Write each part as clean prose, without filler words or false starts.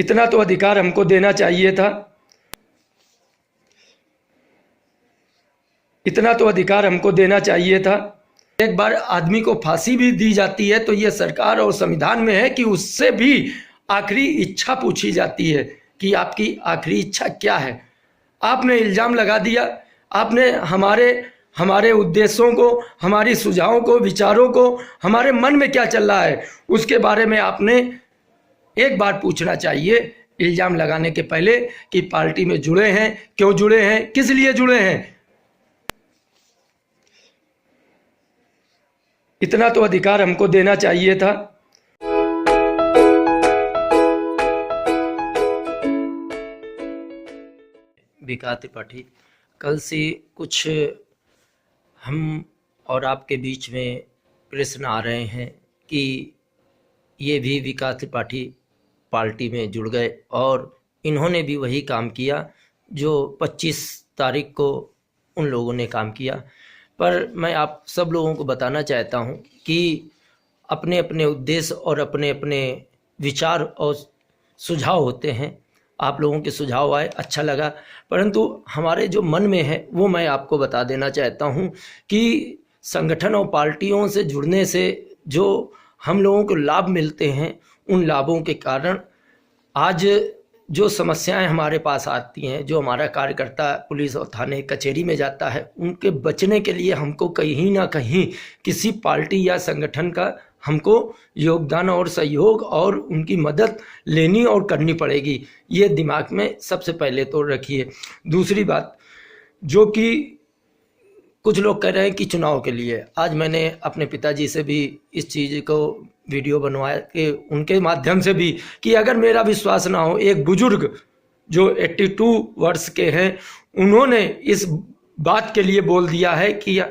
इतना तो अधिकार हमको देना चाहिए था, इतना तो अधिकार हमको देना चाहिए था। एक बार आदमी को फांसी भी दी जाती है तो ये सरकार और संविधान में है कि उससे भी आखिरी इच्छा पूछी जाती है कि आपकी आखिरी इच्छा क्या है। आपने इल्ज़ाम लगा दिया, आपने हमारे उद्देश्यों को, हमारी सुझावों को, विचारों को, हमारे मन में क्या चल रहा है उसके बारे में आपने एक बार पूछना चाहिए इल्ज़ाम लगाने के पहले कि पार्टी में जुड़े हैं, क्यों जुड़े हैं, किस लिए जुड़े हैं। इतना तो अधिकार हमको देना चाहिए था। विकास त्रिपाठी, कल से कुछ हम और आपके बीच में प्रश्न आ रहे हैं कि ये भी विकास त्रिपाठी पार्टी में जुड़ गए और इन्होंने भी वही काम किया जो 25 तारीख को उन लोगों ने काम किया। पर मैं आप सब लोगों को बताना चाहता हूं कि अपने अपने उद्देश्य और अपने अपने विचार और सुझाव होते हैं। आप लोगों के सुझाव आए, अच्छा लगा, परंतु हमारे जो मन में है वो मैं आपको बता देना चाहता हूं कि संगठन और पार्टियों से जुड़ने से जो हम लोगों को लाभ मिलते हैं, उन लाभों के कारण आज जो समस्याएं हमारे पास आती हैं, जो हमारा कार्यकर्ता पुलिस और थाने कचहरी में जाता है, उनके बचने के लिए हमको कहीं ना कहीं किसी पार्टी या संगठन का हमको योगदान और सहयोग और उनकी मदद लेनी और करनी पड़ेगी। ये दिमाग में सबसे पहले तो रखिए। दूसरी बात, जो कि कुछ लोग कह रहे हैं कि चुनाव के लिए, आज मैंने अपने पिताजी से भी इस चीज़ को वीडियो बनवाया कि उनके माध्यम से भी कि अगर मेरा विश्वास ना हो, एक बुजुर्ग जो 82 वर्ष के हैं, उन्होंने इस बात के लिए बोल दिया है कि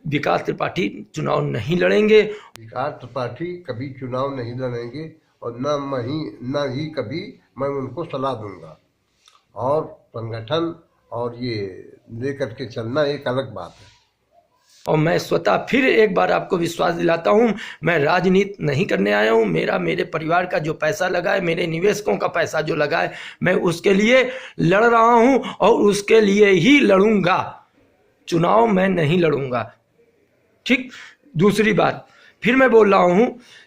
विकास त्रिपाठी चुनाव नहीं लड़ेंगे। विकास त्रिपाठी कभी चुनाव नहीं लड़ेंगे और न ही कभी मैं उनको सलाह दूंगा। और संगठन और ये लेकर के चलना एक अलग बात है। और मैं स्वतः फिर एक बार आपको विश्वास दिलाता हूं, मैं राजनीति नहीं करने आया हूं। मेरे परिवार का जो पैसा लगा है, मेरे निवेशकों का पैसा जो लगा है, मैं उसके लिए लड़ रहा हूं और उसके लिए ही लड़ूंगा। चुनाव मैं नहीं लड़ूंगा, ठीक। दूसरी बात, फिर मैं बोल रहा हूं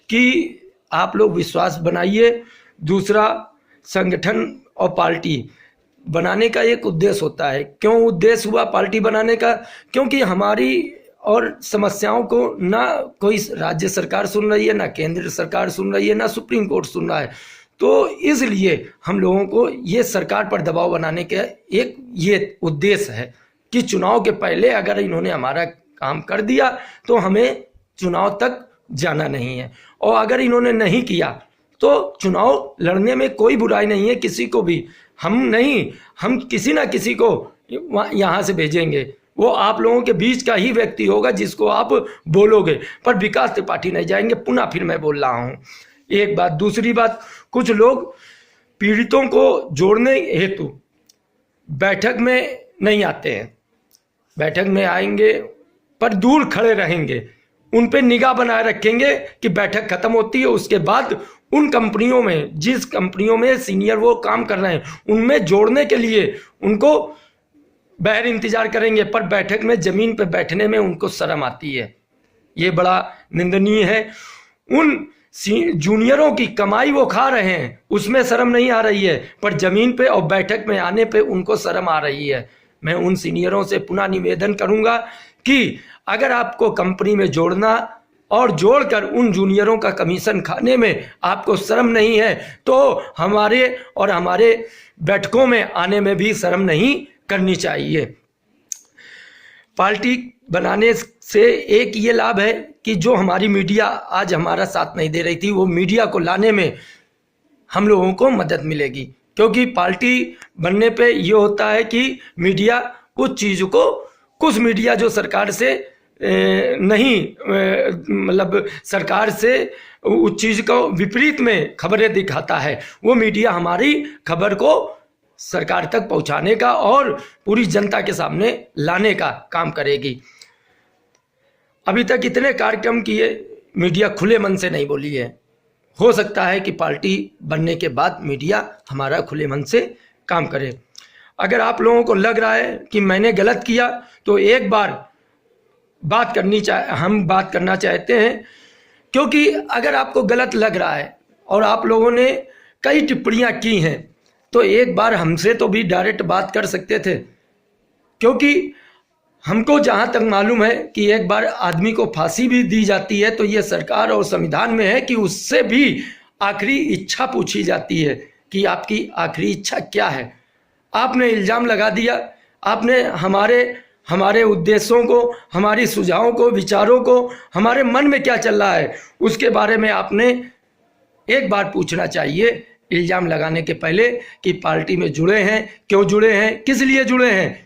कि आप लोग विश्वास बनाइए। दूसरा, संगठन और पार्टी बनाने का एक उद्देश्य होता है। क्यों उद्देश्य हुआ पार्टी बनाने का? क्योंकि हमारी और समस्याओं को ना कोई राज्य सरकार सुन रही है, ना केंद्र सरकार सुन रही है, ना सुप्रीम कोर्ट सुन रहा है। तो इसलिए हम लोगों को ये सरकार पर दबाव बनाने का एक ये उद्देश्य है कि चुनाव के पहले अगर इन्होंने हमारा काम कर दिया तो हमें चुनाव तक जाना नहीं है, और अगर इन्होंने नहीं किया तो चुनाव लड़ने में कोई बुराई नहीं है किसी को भी। हम किसी ना किसी को यहाँ से भेजेंगे, वो आप लोगों के बीच का ही व्यक्ति होगा जिसको आप बोलोगे, पर विकास त्रिपाठी नहीं जाएंगे। पुनः फिर मैं बोल रहा हूँ एक बात। दूसरी बात, कुछ लोग पीड़ितों को जोड़ने हेतु बैठक में नहीं आते हैं, बैठक में आएंगे पर दूर खड़े रहेंगे, उन पे निगाह बनाए रखेंगे कि बैठक खत्म होती है, उसके बाद उन कंपनियों में, जिस कंपनियों में सीनियर वो काम कर रहे हैं, उनमें जोड़ने के लिए उनको बाहर इंतजार करेंगे, पर बैठक में जमीन पे बैठने में उनको शर्म आती है। ये बड़ा निंदनीय है। उन जूनियरों की कमाई वो खा रहे हैं, उसमें शर्म नहीं आ रही है, पर जमीन पे और बैठक में आने पे उनको शर्म आ रही है। मैं उन सीनियरों से पुनः निवेदन करूंगा कि अगर आपको कंपनी में जोड़ना और जोड़कर उन जूनियरों का कमीशन खाने में आपको शर्म नहीं है, तो हमारे बैठकों में आने में भी शर्म नहीं करनी चाहिए। पार्टी बनाने से एक ये लाभ है कि जो हमारी मीडिया आज हमारा साथ नहीं दे रही थी, वो मीडिया को लाने में हम लोगों को मदद मिलेगी। क्योंकि पार्टी बनने पे ये होता है कि मीडिया कुछ चीज़ों को, कुछ मीडिया जो सरकार से नहीं, मतलब सरकार से उस चीज़ को विपरीत में खबरें दिखाता है, वो मीडिया हमारी खबर को सरकार तक पहुंचाने का और पूरी जनता के सामने लाने का काम करेगी। अभी तक इतने कार्यक्रम किए, मीडिया खुले मन से नहीं बोली है, हो सकता है कि पार्टी बनने के बाद मीडिया हमारा खुले मन से काम करे। अगर आप लोगों को लग रहा है कि मैंने गलत किया तो एक बार हम बात करना चाहते हैं, क्योंकि अगर आपको गलत लग रहा है और आप लोगों ने कई टिप्पणियां की हैं तो एक बार हमसे तो भी डायरेक्ट बात कर सकते थे, क्योंकि हमको जहाँ तक मालूम है कि एक बार आदमी को फांसी भी दी जाती है तो ये सरकार और संविधान में है कि उससे भी आखिरी इच्छा पूछी जाती है कि आपकी आखिरी इच्छा क्या है। आपने इल्ज़ाम लगा दिया, आपने हमारे उद्देश्यों को, हमारी सुझावों को, विचारों को, हमारे मन में क्या चल रहा है उसके बारे में आपने एक बार पूछना चाहिए इल्ज़ाम लगाने के पहले कि पार्टी में जुड़े हैं, क्यों जुड़े हैं, किस लिए जुड़े हैं।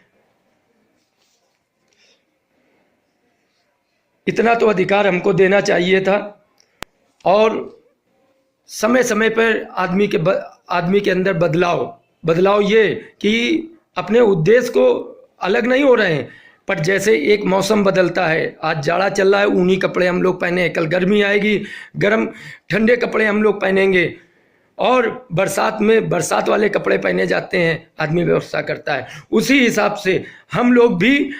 इतना तो अधिकार हमको देना चाहिए था। और समय समय पर आदमी के अंदर बदलाव ये कि अपने उद्देश्य को अलग नहीं हो रहे हैं, पर जैसे एक मौसम बदलता है, आज जाड़ा चल रहा है, ऊनी कपड़े हम लोग पहने, कल गर्मी आएगी, ठंडे कपड़े हम लोग पहनेंगे, और बरसात में बरसात वाले कपड़े पहने जाते हैं, आदमी व्यवस्था करता है। उसी हिसाब से हम लोग भी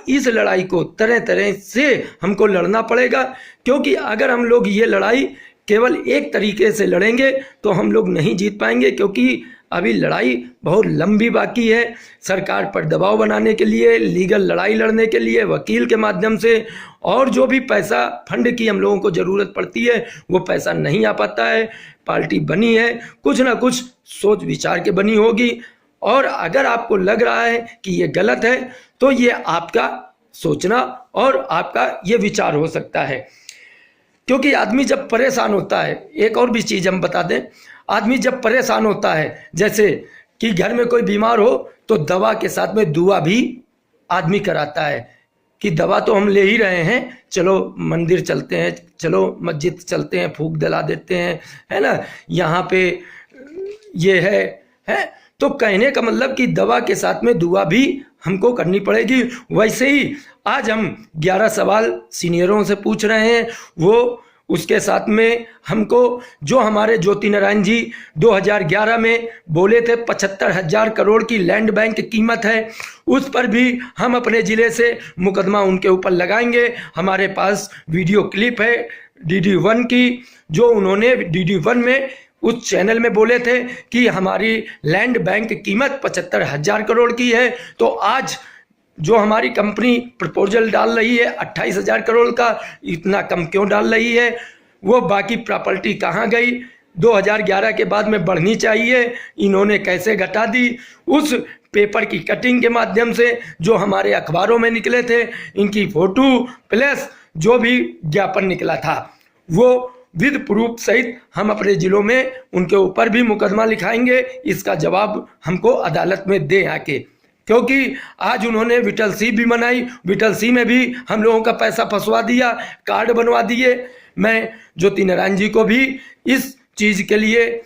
इस लड़ाई को तरह तरह से हमको लड़ना पड़ेगा, क्योंकि अगर हम लोग ये लड़ाई केवल एक तरीके से लड़ेंगे तो हम लोग नहीं जीत पाएंगे, क्योंकि अभी लड़ाई बहुत लंबी बाकी है। सरकार पर दबाव बनाने के लिए, लीगल लड़ाई लड़ने के लिए, वकील के माध्यम से, और जो भी पैसा फंड की हम लोगों को ज़रूरत पड़ती है वो पैसा नहीं आ पाता है। पार्टी बनी है कुछ ना कुछ सोच विचार के बनी होगी, और अगर आपको लग रहा है कि ये गलत है तो ये आपका सोचना और आपका ये विचार हो सकता है। क्योंकि आदमी जब परेशान होता है, एक और भी चीज़ हम बता दें, आदमी जब परेशान होता है, जैसे कि घर में कोई बीमार हो तो दवा के साथ में दुआ भी आदमी कराता है कि दवा तो हम ले ही रहे हैं, चलो मंदिर चलते हैं, चलो मस्जिद चलते हैं, फूंक दिला देते हैं, है ना, यहाँ पे ये है। तो कहने का मतलब कि दवा के साथ में दुआ भी हमको करनी पड़ेगी। वैसे ही आज हम 11 सवाल सीनियरों से पूछ रहे हैं, वो उसके साथ में हमको जो हमारे ज्योति नारायण जी 2011 में बोले थे 75,000 करोड़ की लैंड बैंक कीमत है, उस पर भी हम अपने ज़िले से मुकदमा उनके ऊपर लगाएंगे। हमारे पास वीडियो क्लिप है DD1 की, जो उन्होंने DD1 में उस चैनल में बोले थे कि हमारी लैंड बैंक कीमत 75,000 करोड़ की है। तो आज जो हमारी कंपनी प्रपोजल डाल रही है 28,000 करोड़ का, इतना कम क्यों डाल रही है? वो बाकी प्रॉपर्टी कहाँ गई? 2011 के बाद में बढ़नी चाहिए, इन्होंने कैसे घटा दी? उस पेपर की कटिंग के माध्यम से जो हमारे अखबारों में निकले थे, इनकी फोटो प्लस जो भी ज्ञापन निकला था, वो विद प्रूफ सहित हम अपने जिलों में उनके ऊपर भी मुकदमा लिखाएंगे। इसका जवाब हमको अदालत में दे आके, क्योंकि आज उन्होंने विटल सी भी बनाई, विटल सी में भी हम लोगों का पैसा फंसवा दिया, कार्ड बनवा दिए। मैं ज्योति नारायण जी को भी इस चीज़ के लिए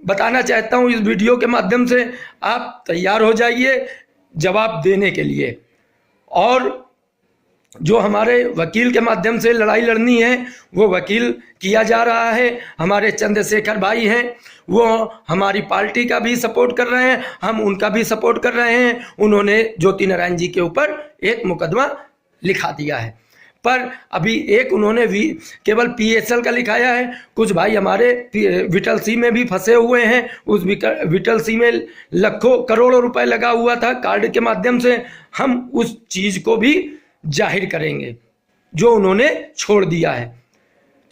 बताना चाहता हूँ, इस वीडियो के माध्यम से आप तैयार हो जाइए जवाब देने के लिए। और जो हमारे वकील के माध्यम से लड़ाई लड़नी है वो वकील किया जा रहा है। हमारे चंद्रशेखर भाई हैं, वो हमारी पार्टी का भी सपोर्ट कर रहे हैं, हम उनका भी सपोर्ट कर रहे हैं। उन्होंने ज्योति नारायण जी के ऊपर एक मुकदमा लिखा दिया है, पर अभी एक उन्होंने केवल PSL का लिखाया है। कुछ भाई हमारे विटल सी में भी फंसे हुए हैं, उस विटल सी में लाखों करोड़ों रुपए लगा हुआ था कार्ड के माध्यम से। हम उस चीज़ को भी जाहिर करेंगे जो उन्होंने छोड़ दिया है।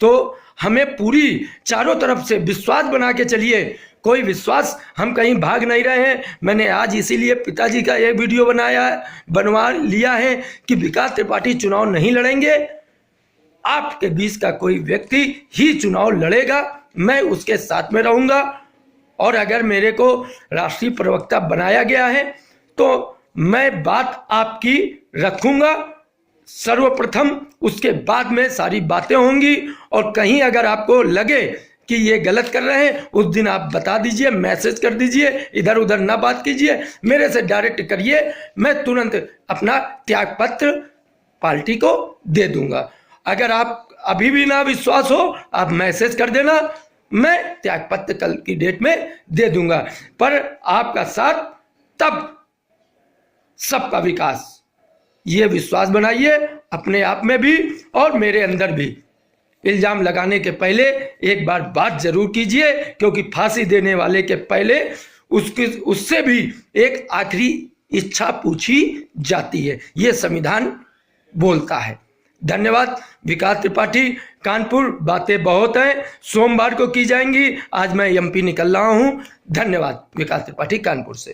तो हमें पूरी चारों तरफ से विश्वास बना के चलिए, कोई विश्वास, हम कहीं भाग नहीं रहे हैं। मैंने आज इसीलिए पिताजी का एक वीडियो बनवा लिया है कि विकास त्रिपाठी चुनाव नहीं लड़ेंगे, आपके बीच का कोई व्यक्ति ही चुनाव लड़ेगा, मैं उसके साथ में रहूंगा। और अगर मेरे को राष्ट्रीय प्रवक्ता बनाया गया है तो मैं बात आपकी रखूंगा सर्वप्रथम, उसके बाद में सारी बातें होंगी। और कहीं अगर आपको लगे कि ये गलत कर रहे हैं, उस दिन आप बता दीजिए, मैसेज कर दीजिए, इधर उधर ना बात कीजिए, मेरे से डायरेक्ट करिए, मैं तुरंत अपना त्याग पत्र पार्टी को दे दूंगा। अगर आप अभी भी ना विश्वास हो, आप मैसेज कर देना, मैं त्यागपत्र कल की डेट में दे दूंगा। पर आपका साथ तब सबका विकास, ये विश्वास बनाइए अपने आप में भी और मेरे अंदर भी। इल्जाम लगाने के पहले एक बार बात जरूर कीजिए, क्योंकि फांसी देने वाले के पहले उससे भी एक आखिरी इच्छा पूछी जाती है, ये संविधान बोलता है। धन्यवाद। विकास त्रिपाठी, कानपुर। बातें बहुत हैं, सोमवार को की जाएंगी, आज मैं एमपी निकल रहा हूं। धन्यवाद। विकास त्रिपाठी, कानपुर से।